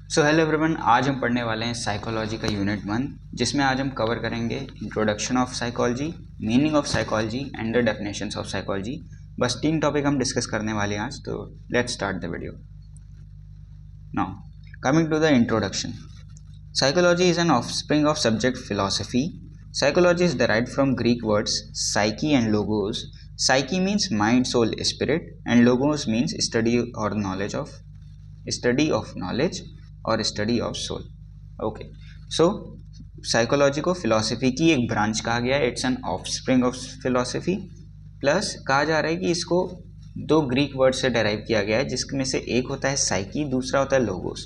So hello everyone, आज हम पढ़ने वाले हैं साइकोलॉजी का यूनिट 1, जिसमें आज हम कवर करेंगे introduction of psychology, meaning of psychology and the definitions of psychology. बस 3 टॉपिक हम डिस्कस करने वाले हैं आज, तो let's start the video now. Coming to the introduction, psychology is an offspring of subject philosophy. Psychology is derived from Greek words psyche and logos. Psyche means mind, soul, spirit, and logos means study of knowledge और study of soul. Okay, so psychology को philosophy की एक branch कहा गया है. It's an offspring of philosophy. Plus कहा जा रहा है कि इसको 2 ग्रीक वर्ड से डेराइव किया गया है, जिसमें से एक होता है साइकी, दूसरा होता है लोगोस.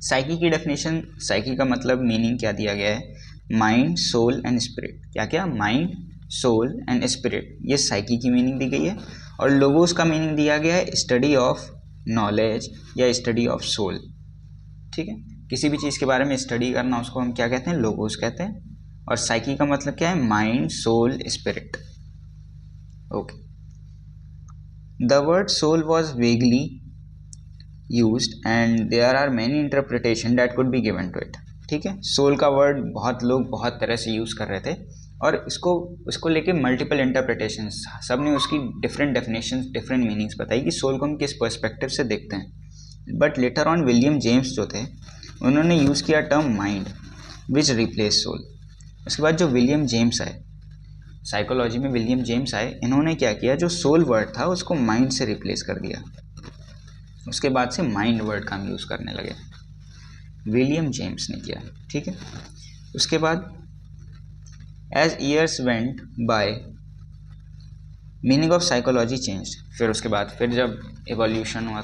साइकी की डेफिनेशन, साइकी का मतलब मीनिंग क्या दिया गया है? Mind, soul and spirit. क्या क्या? माइंड, सोल एंड स्पिरिट, ये साइकी की मीनिंग दी गई है. और लोगोस का मीनिंग दिया गया है स्टडी ऑफ नॉलेज या स्टडी ऑफ सोल. ठीक है, किसी भी चीज़ के बारे में स्टडी करना, उसको हम क्या कहते हैं? लोगोस कहते हैं. और साइकी का मतलब क्या है? Mind, soul, spirit. Okay, the word soul was vaguely used and there are many interpretation that could be given to it. ठीक है, सोल का वर्ड बहुत लोग बहुत तरह से यूज़ कर रहे थे, और इसको लेके मल्टीपल इंटरप्रिटेशंस, सब ने उसकी डिफरेंट डेफिनेशंस, डिफरेंट मीनिंग्स बताई कि सोल को हम किस पर्सपेक्टिव से देखते हैं. But later on William James जो थे, उन्होंने यूज़ किया term mind which replace soul. उसके बाद जो विलियम जेम्स आए, साइकोलॉजी में विलियम जेम्स आए, इन्होंने क्या किया? जो सोल वर्ड था उसको माइंड से रिप्लेस कर दिया. उसके बाद से माइंड वर्ड का हम यूज़ करने लगे. विलियम जेम्स ने किया. ठीक है, उसके बाद as years went by meaning of psychology change. फिर उसके बाद फिर जब एवोल्यूशन हुआ,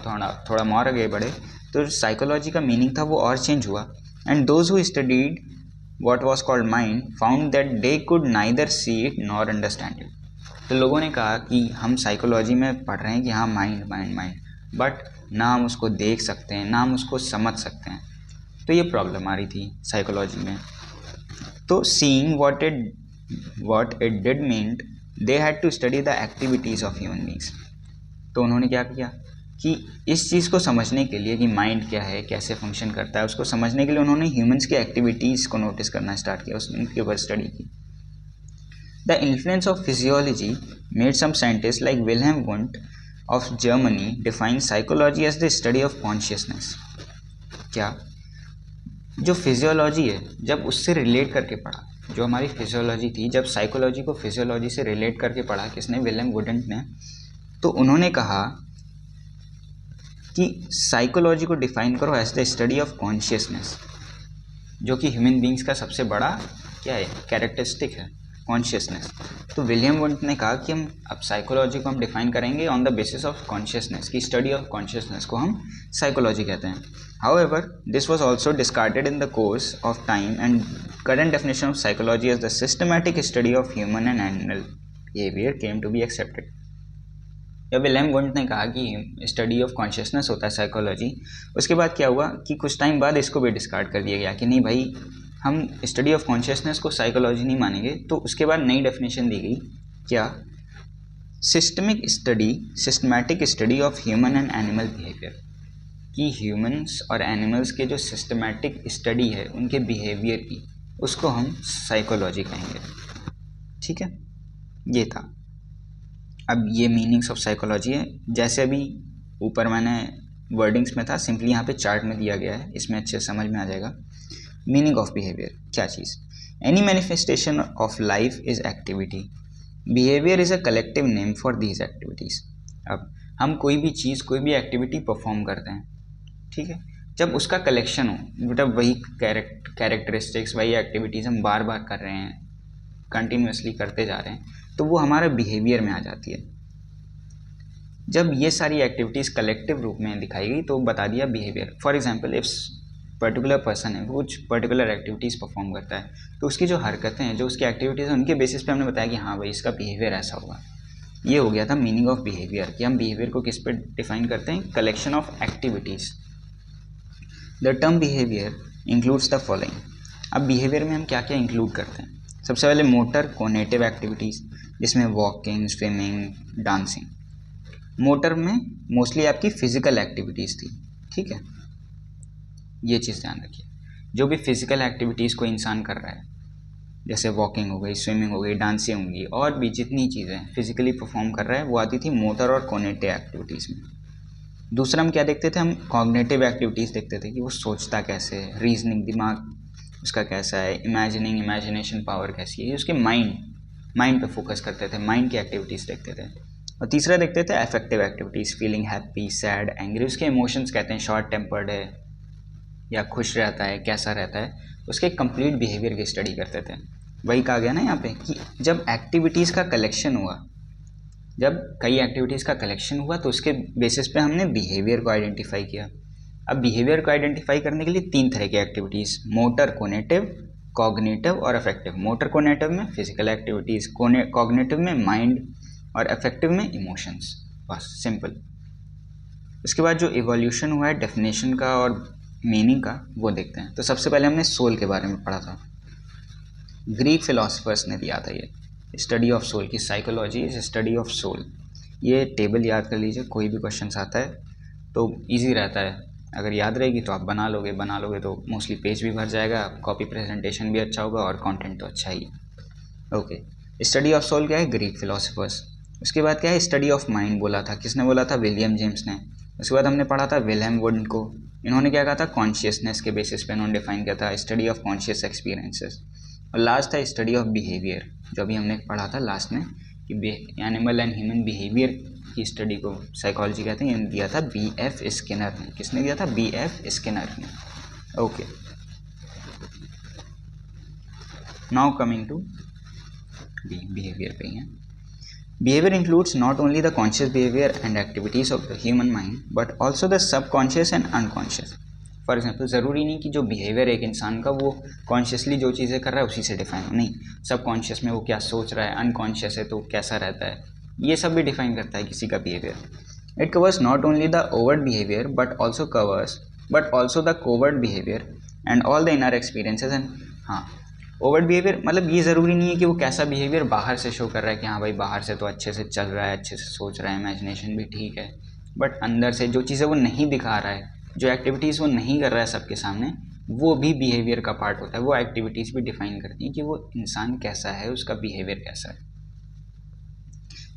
थोड़ा मोर आगे बढ़े, तो साइकोलॉजी का मीनिंग था वो और चेंज हुआ. And those who studied what was called mind found that they could neither see it nor understand it. तो लोगों ने कहा कि हम साइकोलॉजी में पढ़ रहे हैं कि हाँ माइंड माइंड माइंड, बट ना हम उसको देख सकते हैं, ना हम उसको समझ सकते हैं. तो ये प्रॉब्लम आ रही थी साइकोलॉजी में. तो seeing what it did meant, they had to study the activities of human beings. तो उन्होंने क्या किया कि इस चीज़ को समझने के लिए कि माइंड क्या है, कैसे फंक्शन करता है, उसको समझने के लिए उन्होंने ह्यूमंस की एक्टिविटीज़ को नोटिस करना स्टार्ट किया, उनके ऊपर स्टडी की. The influence of physiology made some scientist like Wilhelm Wundt of Germany define psychology as the study of consciousness. क्या? जो फिजियोलॉजी है, जब उससे रिलेट करके पढ़ा, जो हमारी फिजियोलॉजी थी, जब साइकोलॉजी को फिजियोलॉजी से रिलेट करके पढ़ा, किसने? विलियम वुडेंट ने. तो उन्होंने कहा कि साइकोलॉजी को डिफाइन करो as the study of consciousness, जो कि ह्यूमन बींग्स का सबसे बड़ा क्या है? कैरेक्टरिस्टिक है, कॉन्शियसनेस. तो विलियम वुडेंट ने कहा कि हम अब साइकोलॉजी को हम डिफाइन करेंगे on the basis of consciousness, की स्टडी ऑफ कॉन्शियसनेस को हम साइकोलॉजी कहते हैं. However, this was also discarded in the course of time, and current definition of psychology as the systematic study of human and animal behavior came to be accepted. जब William Wundt ने कहा कि study of consciousness होता है psychology, उसके बाद क्या हुआ कि कुछ टाइम बाद इसको भी डिस्कार्ड कर दिया गया कि नहीं भाई, हम स्टडी ऑफ कॉन्शियसनेस को साइकोलॉजी नहीं मानेंगे. तो उसके बाद नई डेफिनेशन दी गई, क्या? Systematic study of human and animal behaviour, कि ह्यूमंस और एनिमल्स के जो सिस्टमैटिक स्टडी है उनके बिहेवियर की, उसको हम साइकोलॉजी कहेंगे. ठीक है, ये था. अब ये मीनिंग्स ऑफ साइकोलॉजी है, जैसे अभी ऊपर मैंने वर्डिंग्स में था, सिंपली यहाँ पे चार्ट में दिया गया है, इसमें अच्छे समझ में आ जाएगा. मीनिंग ऑफ बिहेवियर क्या चीज़? Any manifestation of life is activity. Behaviour is a collective name for these activities. अब हम कोई भी चीज़, कोई भी एक्टिविटी परफॉर्म करते हैं, ठीक है, जब उसका कलेक्शन हो, मतलब वही कैरेक्टरिस्टिक्स, वही एक्टिविटीज़ हम बार बार कर रहे हैं, कंटिन्यूसली करते जा रहे हैं, तो वो हमारे बिहेवियर में आ जाती है. जब ये सारी एक्टिविटीज़ कलेक्टिव रूप में दिखाई गई तो बता दिया behaviour. For example, if particular person है, वो कुछ पर्टिकुलर एक्टिविटीज़ परफॉर्म करता है, तो उसकी जो हरकतें हैं, जो उसकी एक्टिविटीज़ हैं, उनके बेसिस पे हमने बताया कि हाँ भाई इसका बिहेवियर ऐसा होगा. ये हो गया था मीनिंग ऑफ बिहेवियर, कि हम बिहेवियर को किस पे डिफाइन करते हैं? Collection of activities. The term behaviour includes the following. अब बिहेवियर में हम क्या क्या इंक्लूड करते हैं? सबसे पहले मोटर कोनेटिव एक्टिविटीज़, जिसमें वॉकिंग, स्विमिंग, डांसिंग. मोटर में मोस्टली आपकी फिजिकल एक्टिविटीज़ थी, ठीक है. ये चीज़ ध्यान रखिए। जो भी फिजिकल एक्टिविटीज़ को इंसान कर रहा है, जैसे वॉकिंग हो गई, स्विमिंग हो गई, डांसिंग होगी, और भी जितनी चीज़ें फिजिकली परफॉर्म कर रहा है वो आती थी मोटर और कॉग्निटिव एक्टिविटीज़ में। दूसरा हम क्या देखते थे, हम कॉग्निटिव एक्टिविटीज़ देखते थे कि वो सोचता कैसे है, रीजनिंग दिमाग उसका कैसा है, इमेजिनेशन पावर कैसी है, उसके माइंड पे फोकस करते थे, माइंड की एक्टिविटीज़ देखते थे। और तीसरा देखते थे affective activities, feeling happy, sad, angry, उसके इमोशंस कहते हैं, शॉर्ट टेम्पर्ड है या खुश रहता है, कैसा रहता है, उसके कंप्लीट बिहेवियर की स्टडी करते थे। वही कहा गया ना यहाँ पे कि जब एक्टिविटीज़ का कलेक्शन हुआ, जब कई एक्टिविटीज़ का कलेक्शन हुआ तो उसके बेसिस पे हमने बिहेवियर को आइडेंटिफाई किया। अब बिहेवियर को आइडेंटिफाई करने के लिए 3 तरह की एक्टिविटीज़, मोटर, कोनेटिव, कॉग्निटिव और अफेक्टिव। मोटर कोनेटिव में फिजिकल एक्टिविटीज़, कॉग्निटिव में माइंड और अफेक्टिव में इमोशंस। बस सिंपल। उसके बाद जो इवोल्यूशन हुआ है डेफिनेशन का और मीनिंग का वो देखते हैं। तो सबसे पहले हमने सोल के बारे में पढ़ा था, ग्रीक फिलोसफर्स ने दिया था ये स्टडी ऑफ सोल की, psychology is study of soul. ये टेबल याद कर लीजिए, कोई भी क्वेश्चन आता है तो इजी रहता है, अगर याद रहेगी तो आप बना लोगे तो मोस्टली पेज भी भर जाएगा, कॉपी प्रेजेंटेशन भी अच्छा होगा और कंटेंट तो अच्छा ही। ओके, स्टडी ऑफ सोल क्या है, ग्रीक फिलोसफर्स। उसके बाद क्या है, स्टडी ऑफ माइंड बोला था, किसने बोला था, विलियम जेम्स ने। उसके बाद हमने पढ़ा था विल्हेम वुंड को, इन्होंने क्या कहा था, कॉन्शियसनेस के बेसिस पे इन्होंने डिफाइन किया था, स्टडी ऑफ कॉन्शियस एक्सपीरियंसेस। और लास्ट था स्टडी ऑफ बिहेवियर, जो अभी हमने पढ़ा था लास्ट में कि एनिमल एंड ह्यूमन बिहेवियर की स्टडी को साइकोलॉजी कहते हैं, दिया था B.F. स्किनर ने। किसने दिया था, B.F. स्किनर ने। Okay, now coming to behaviour पे ही है। Behavior includes not only the conscious behavior and activities of the human mind, but also the subconscious and unconscious. For example, ज़रूरी नहीं कि जो बिहेवियर एक इंसान का वो कॉन्शियसली जो चीज़ें कर रहा है उसी से डिफाइन हो, नहीं, सबकॉन्शियस में वो क्या सोच रहा है, अनकॉन्शियस है तो कैसा रहता है, ये सब भी डिफाइन करता है किसी का behaviour. It covers not only the overt behaviour but also the covert behaviour and all the inner experiences and. हाँ, ओवर्ट बिहेवियर मतलब ये ज़रूरी नहीं है कि वो कैसा बिहेवियर बाहर से शो कर रहा है कि हाँ भाई बाहर से तो अच्छे से चल रहा है, अच्छे से सोच रहा है, इमेजिनेशन भी ठीक है, बट अंदर से जो चीज़ें वो नहीं दिखा रहा है, जो एक्टिविटीज़ वो नहीं कर रहा है सबके सामने, वो भी बिहेवियर का पार्ट होता है। वो एक्टिविटीज़ भी डिफाइन करती हैं कि वो इंसान कैसा है, उसका बिहेवियर कैसा है।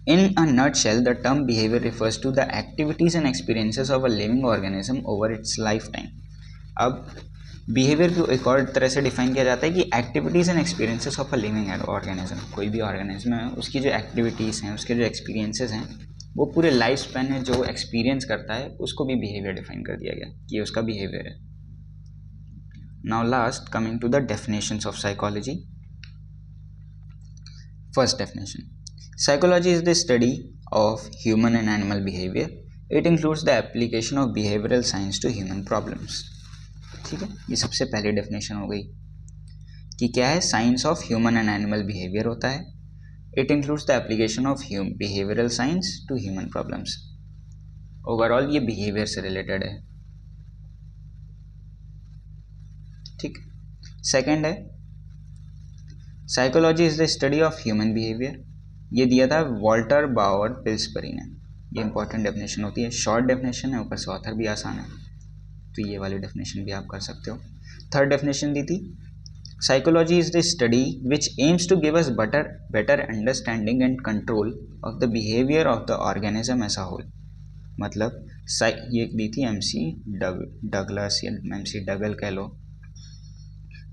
In a nutshell the term behaviour refers to the activities and experiences of a living organism over its lifetime. अब बिहेवियर को एक और तरह से डिफाइन किया जाता है कि activities and experiences of a living organism. कोई भी ऑर्गेनिज्म है उसकी जो एक्टिविटीज़ हैं, उसके जो एक्सपीरियंसेस हैं, वो पूरे लाइफ स्पैन में जो एक्सपीरियंस करता है उसको भी बिहेवियर डिफाइन कर दिया गया कि उसका बिहेवियर है। Now last coming to the definitions of psychology. First definition, psychology is the study of human and animal behaviour. It includes the application of behavioural science to human problems. ठीक है, ये सबसे पहली डेफिनेशन हो गई कि क्या है, science of human and animal behaviour होता है। It includes the application of behavioural science to human problems. Overall ये बिहेवियर से रिलेटेड है। ठीक, सेकंड है, psychology is the study of human behaviour. ये दिया था वॉल्टर बाउअर पिल्सबरी ने। ये इंपॉर्टेंट डेफिनेशन होती है, शॉर्ट डेफिनेशन है, ऊपर से ऑथर भी आसान है, तो ये वाली डेफिनेशन भी आप कर सकते हो। थर्ड डेफिनेशन दी थी, psychology is the study which aims to give us better understanding and control of the behaviour of the organism as a whole. मतलब ये दी थी MC डगलस या MC डगल कह लो।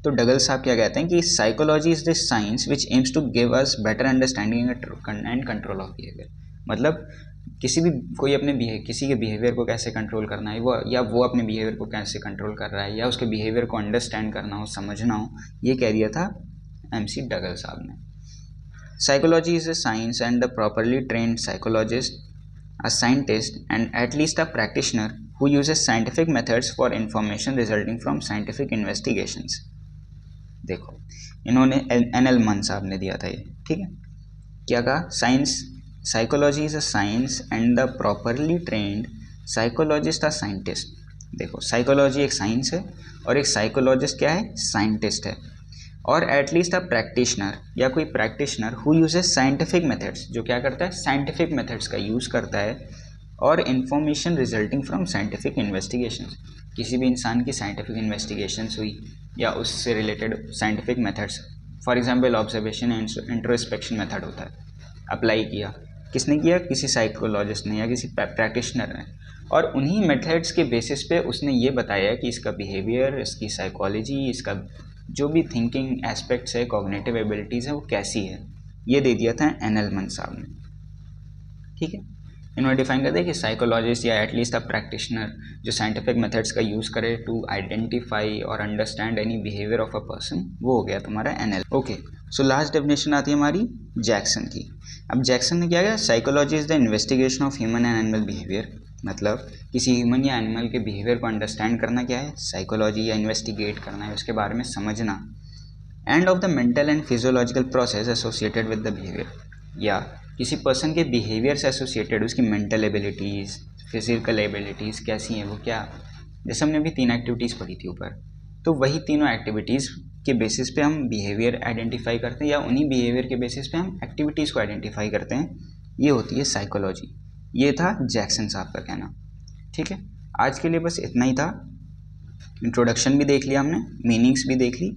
तो डगल साहब क्या कहते हैं कि psychology is the science which aims to give us better understanding and control of behaviour. मतलब किसी के बिहेवियर को कैसे कंट्रोल करना है, वो अपने बिहेवियर को कैसे कंट्रोल कर रहा है, या उसके बिहेवियर को अंडरस्टैंड करना हो, समझना हो, ये कह दिया था MC डगल साहब ने। Psychology is a science and the properly trained psychologist, a scientist and at least a practitioner who uses scientific methods for information resulting from scientific investigations. देखो, इन्होंने NL मन साहब ने दिया था ये। ठीक है, क्या कहा, psychology is a science and the properly trained psychologist a scientist. देखो, साइकोलॉजी एक साइंस है और एक साइकोलॉजिस्ट क्या है, साइंटिस्ट है, और एटलीस्ट अ प्रैक्टिशनर या कोई practitioner who uses scientific methods, जो क्या करता है, साइंटिफिक मेथड्स का यूज़ करता है, और information resulting from scientific investigation, किसी भी इंसान की साइंटिफिक इन्वेस्टिगेशंस हुई या उससे related scientific methods, for example observation and introspection method होता है, अप्लाई किया, किसने किया, किसी साइकोलॉजिस्ट ने या किसी प्रैक्टिशनर ने, और उन्हीं मेथड्स के बेसिस पे उसने ये बताया कि इसका बिहेवियर, इसकी साइकोलॉजी, इसका जो भी थिंकिंग एस्पेक्ट्स है, कॉग्निटिव एबिलिटीज़ है, वो कैसी है, ये दे दिया था एनलमन साहब ने। ठीक है, इन्होंने डिफाइन कर दिया कि साइकोलॉजिस्ट या एटलीस्ट अ प्रैक्टिशनर जो साइंटिफिक मेथड्स का यूज़ करे टू आइडेंटिफाई और understand any behaviour of a person, वो हो गया तुम्हारा NL. Okay, so last definition आती है हमारी जैक्सन की। अब जैक्सन ने क्या किया, psychology is the investigation of human and animal behaviour, मतलब किसी ह्यूमन या एनिमल के बिहेवियर को अंडरस्टैंड करना क्या है, साइकोलॉजी या इन्वेस्टिगेट करना है, उसके बारे में समझना, end of the mental and physiological process associated with the behaviour, या किसी पर्सन के बिहेवियर से एसोसिएटेड उसकी मेंटल एबिलिटीज़, फिजिकल एबिलिटीज़ कैसी हैं, वो क्या, जैसे हमने अभी 3 एक्टिविटीज़ पढ़ी थी ऊपर, तो वही तीनों एक्टिविटीज़ के बेसिस पे हम बिहेवियर आइडेंटिफाई करते हैं, या उन्हीं बिहेवियर के बेसिस पे हम एक्टिविटीज़ को आइडेंटिफाई करते हैं, ये होती है साइकोलॉजी। ये था जैक्सन साहब का कहना। ठीक है, आज के लिए बस इतना ही था। इंट्रोडक्शन भी देख लिया हमने, मीनिंग्स भी देख ली,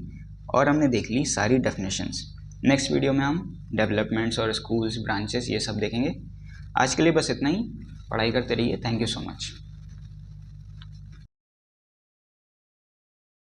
और हमने देख ली सारी डेफिनेशंस। नेक्स्ट वीडियो में हम डेवलपमेंट्स और स्कूल्स, ब्रांचेस, ये सब देखेंगे। आज के लिए बस इतना ही। पढ़ाई करते रहिए। Thank you so much.